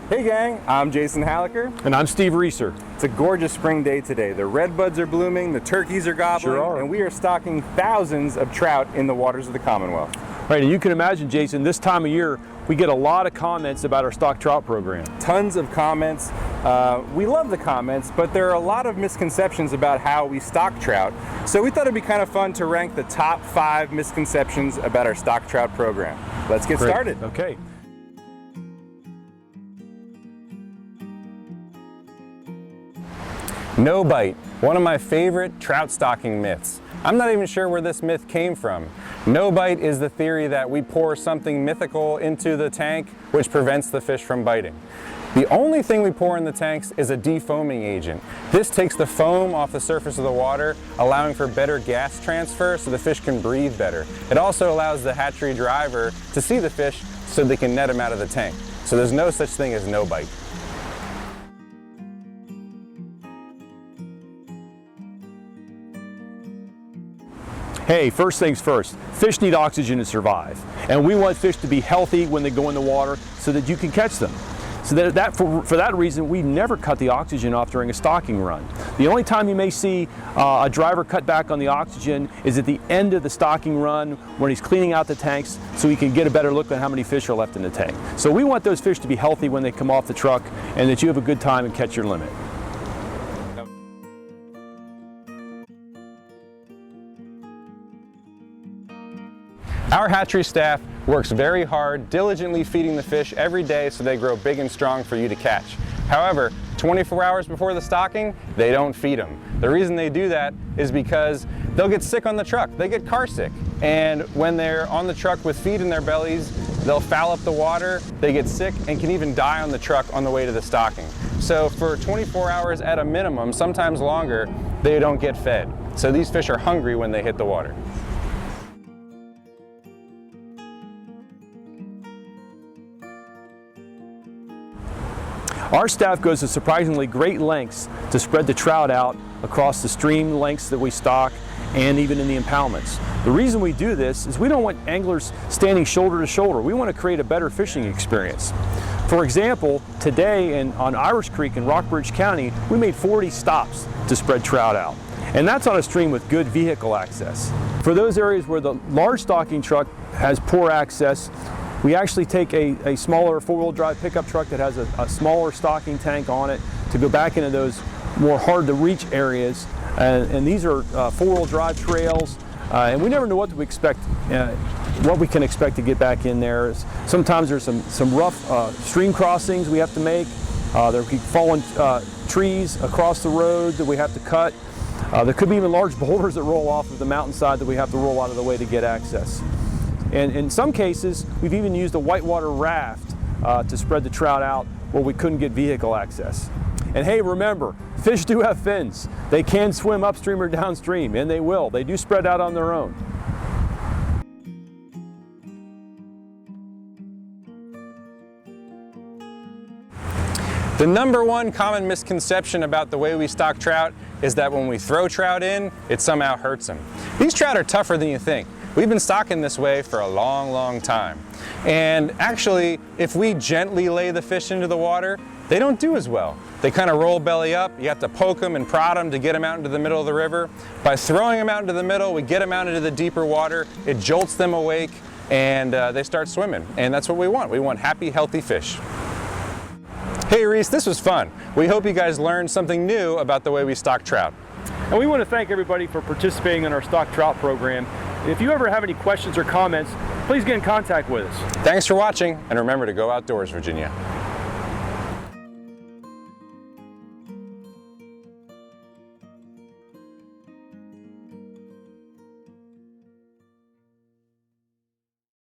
Hey gang, I'm Jason Hallaker. And I'm Steve Reeser. It's a gorgeous spring day today. The redbuds are blooming, the turkeys are gobbling, Sure are. and we are stocking thousands of trout in the waters of the Commonwealth. Right, and you can imagine, Jason, this time of year, we get a lot of comments about our stock trout program. Tons of comments. We love the comments, but there are a lot of misconceptions about how we stock trout. So we thought it'd be kind of fun to rank the top 5 misconceptions about our stock trout program. Let's get Great. started. Okay. No bite, one of my favorite trout stocking myths. I'm not even sure where this myth came from. No bite is the theory that we pour something mythical into the tank which prevents the fish from biting. The only thing we pour in the tanks is a defoaming agent. This takes the foam off the surface of the water, allowing for better gas transfer so the fish can breathe better. It also allows the hatchery driver to see the fish so they can net them out of the tank. So there's no such thing as no bite. Hey, first things first, fish need oxygen to survive. And we want fish to be healthy when they go in the water so that you can catch them. So for that reason, we never cut the oxygen off during a stocking run. The only time you may see a driver cut back on the oxygen is at the end of the stocking run when he's cleaning out the tanks so he can get a better look at how many fish are left in the tank. So we want those fish to be healthy when they come off the truck and that you have a good time and catch your limit. Our hatchery staff works very hard, diligently feeding the fish every day so they grow big and strong for you to catch. However, 24 hours before the stocking, they don't feed them. The reason they do that is because they'll get sick on the truck. They get car sick. And when they're on the truck with feed in their bellies, they'll foul up the water, they get sick, and can even die on the truck on the way to the stocking. So for 24 hours at a minimum, sometimes longer, they don't get fed. So these fish are hungry when they hit the water. Our staff goes to surprisingly great lengths to spread the trout out across the stream lengths that we stock and even in the impoundments. The reason we do this is we don't want anglers standing shoulder to shoulder. We want to create a better fishing experience. For example, today on Irish Creek in Rockbridge County, we made 40 stops to spread trout out. And that's on a stream with good vehicle access. For those areas where the large stocking truck has poor access, we actually take a smaller four-wheel drive pickup truck that has a smaller stocking tank on it to go back into those more hard-to-reach areas. And these are four-wheel drive trails, and we never know what to expect, what we can expect to get back in there. Sometimes there's some rough stream crossings we have to make. There could be fallen trees across the road that we have to cut. There could be even large boulders that roll off of the mountainside that we have to roll out of the way to get access. And in some cases, we've even used a whitewater raft to spread the trout out where we couldn't get vehicle access. And hey, remember, fish do have fins. They can swim upstream or downstream, and they will. They do spread out on their own. The number one common misconception about the way we stock trout is that when we throw trout in, it somehow hurts them. These trout are tougher than you think. We've been stocking this way for a long, long time. And actually, if we gently lay the fish into the water, they don't do as well. They kind of roll belly up. You have to poke them and prod them to get them out into the middle of the river. By throwing them out into the middle, we get them out into the deeper water. It jolts them awake, and they start swimming. And that's what we want. We want happy, healthy fish. Hey Reese, this was fun. We hope you guys learned something new about the way we stock trout. And we want to thank everybody for participating in our stock trout program. If you ever have any questions or comments, please get in contact with us. Thanks for watching, and remember to go outdoors, Virginia.